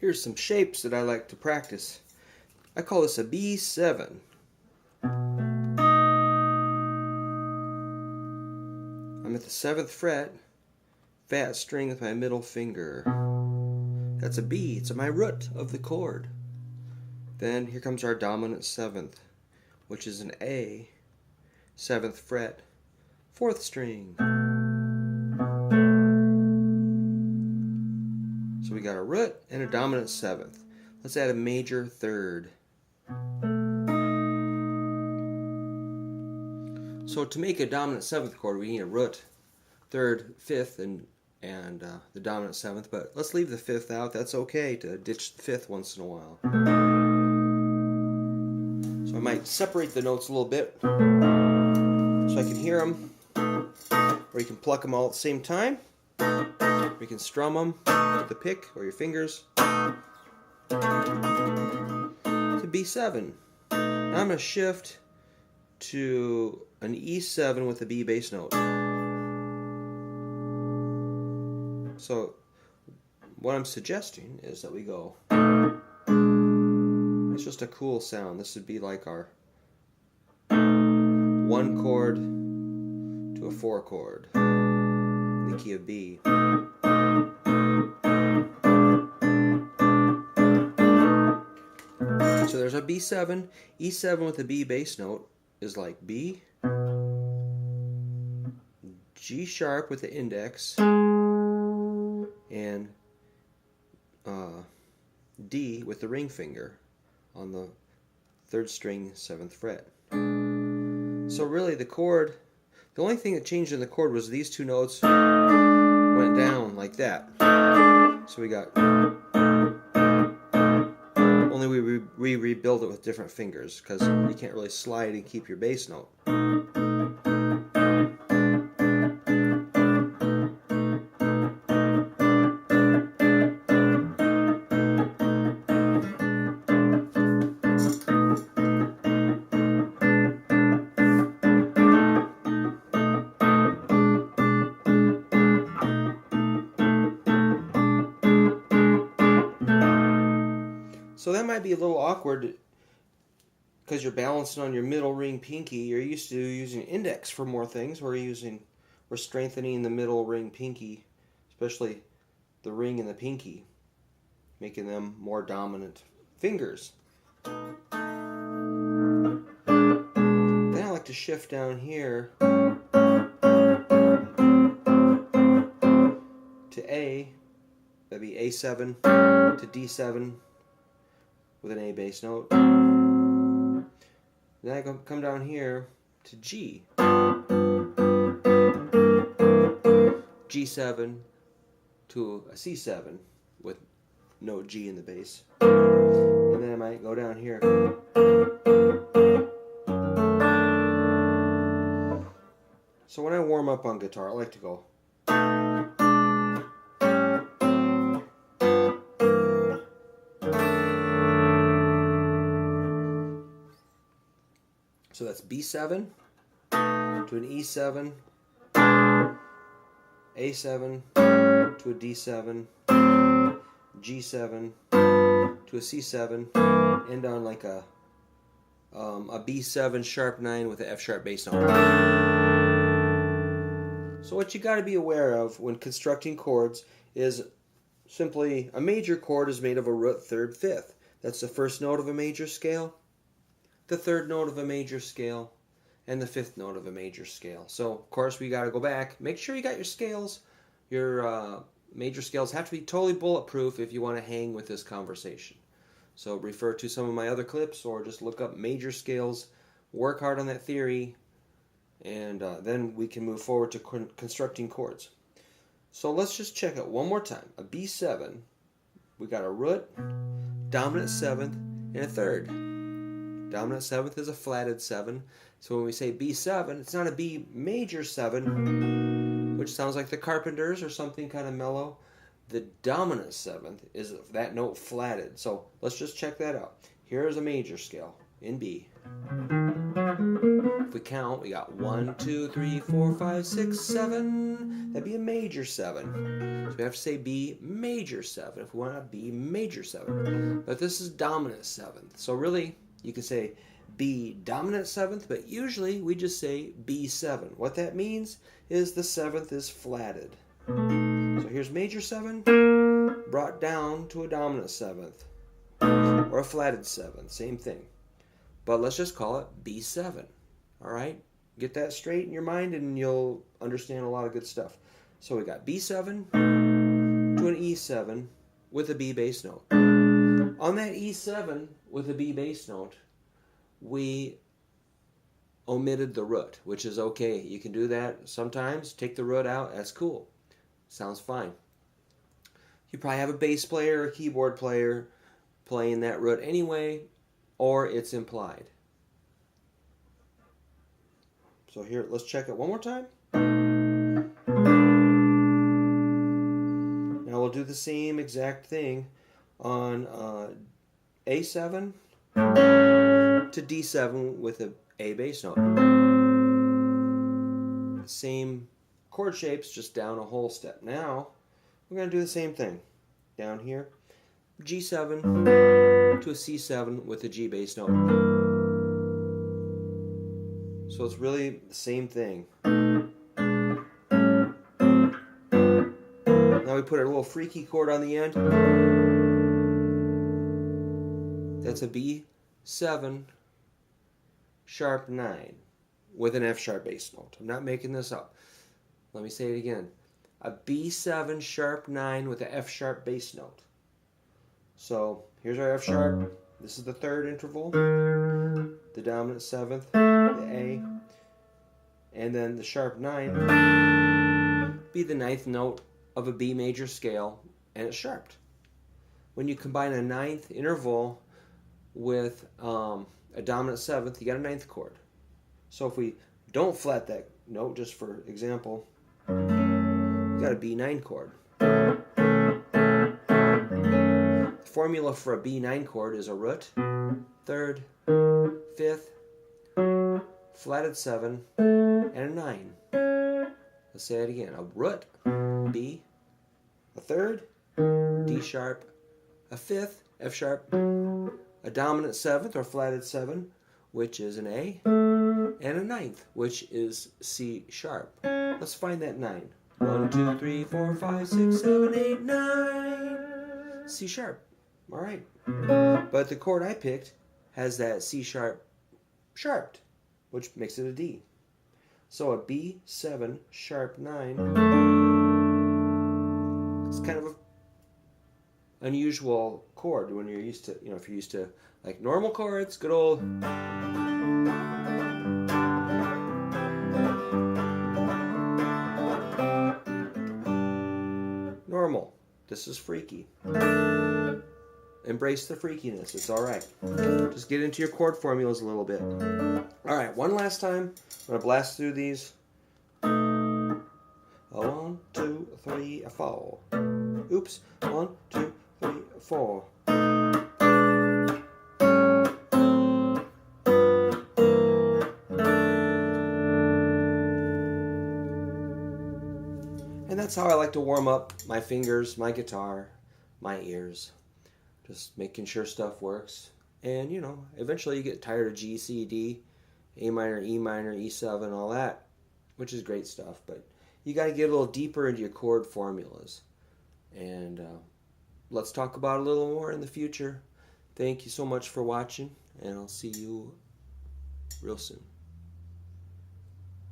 Here's some shapes that I like to practice. I call this a B7. I'm at the 7th fret, fat string with my middle finger. That's a B. It's my root of the chord. Then here comes our dominant 7th, which is an A, 7th fret, 4th string. So we got a root and a dominant 7th. Let's add a major 3rd. So to make a dominant 7th chord, we need a root, 3rd, 5th, and the dominant 7th. But let's leave the 5th out. That's okay to ditch the 5th once in a while. So I might separate the notes a little bit so I can hear them, or you can pluck them all at the same time. Or you can strum them with the pick or your fingers. It's a B7. Now I'm going to shift to an E7 with a B bass note. So what I'm suggesting is that we go, it's just a cool sound. This would be like our 1 chord to a 4 chord in the key of B. So there's a B7. E7 with a B bass note is like B, G sharp with the index, and D with the ring finger on the 3rd string, 7th fret. So really the chord, the only thing that changed in the chord was these two notes went down like that. So we got, only we rebuild it with different fingers because you can't really slide and keep your bass note. So that might be a little awkward because you're balancing on your middle ring pinky. You're used to using index for more things. We're strengthening the middle ring pinky, especially the ring and the pinky, making them more dominant fingers. Then I like to shift down here to A. That'd be A7 to D7 with an A bass note. Then I come down here to G. G7 to a C7 with no G in the bass. And then I might go down here. So when I warm up on guitar, I like to go. So that's B7 to an E7, A7 to a D7, G7 to a C7, end on like a B7 sharp 9 with an F sharp bass note. So what you got to be aware of when constructing chords is simply a major chord is made of a root, 3rd, 5th. That's the 1st note of a major scale, the 3rd note of a major scale, and the 5th note of a major scale. So of course we got to go back, make sure you got your scales. Your major scales have to be totally bulletproof if you want to hang with this conversation. So refer to some of my other clips or just look up major scales, work hard on that theory, and then we can move forward to constructing chords. So let's just check it one more time. A B7, we got a root, dominant 7th, and a 3rd. Dominant 7th is a flatted 7. So when we say B7, it's not a B major 7, which sounds like the Carpenters or something kind of mellow. The dominant 7th is that note flatted. So let's just check that out. Here's a major scale. in B. If we count, we got 1, 2, 3, 4, 5, 6, 7. That'd be a major 7. So we have to say B major 7 if we want a B major 7. But this is dominant 7th. So really, you can say B dominant 7th, but usually we just say B7. What that means is the 7th is flatted. So here's major 7 brought down to a dominant 7th or a flatted 7th, same thing. But let's just call it B7. All right? Get that straight in your mind and you'll understand a lot of good stuff. So we got B7 to an E7 with a B bass note. On that E7 with a B bass note, we omitted the root, which is okay. You can do that sometimes. Take the root out. That's cool. Sounds fine. You probably have a bass player or a keyboard player playing that root anyway, or it's implied. So here, let's check it one more time. Now we'll do the same exact thing on A7 to D7 with a A bass note. Same chord shapes, just down a whole step. Now we're going to do the same thing. Down here, G7 to a C7 with a G bass note. So it's really the same thing. Now we put a little freaky chord on the end. That's a B7 sharp 9 with an F sharp bass note. I'm not making this up. Let me say it again. A B7 sharp 9 with an F sharp bass note. So here's our F sharp. This is the third interval. The dominant 7th, the A. And then the sharp 9 be the 9th note of a B major scale, and it's sharped. When you combine a 9th interval with a dominant 7th, you got a 9th chord. So if we don't flat that note, just for example, you got a B9 chord. The formula for a B9 chord is a root, 3rd, 5th, flatted 7, and a 9. Let's say it again. A root, B, a 3rd, D sharp, a 5th, F sharp, a dominant 7th or flatted 7, which is an A, and a 9th, which is C sharp. Let's find that 9. 1, 2, 3, 4, 5, 6, 7, 8, 9. C sharp. All right. But the chord I picked has that C sharp sharped, which makes it a D. So a B7 sharp 9. It's kind of an unusual chord when you're used to, if you're used to like normal chords, good old. Normal. This is freaky. Embrace the freakiness. It's all right. Just get into your chord formulas a little bit. All right, one last time. I'm going to blast through these. 1, 2, 3, 4. Oops. 1, 2, 3, 4. And that's how I like to warm up my fingers, my guitar, my ears. Just making sure stuff works. And, eventually you get tired of G, C, D, A minor, E minor, E7, all that, which is great stuff. But you got to get a little deeper into your chord formulas. And let's talk about it a little more in the future. Thank you so much for watching, and I'll see you real soon.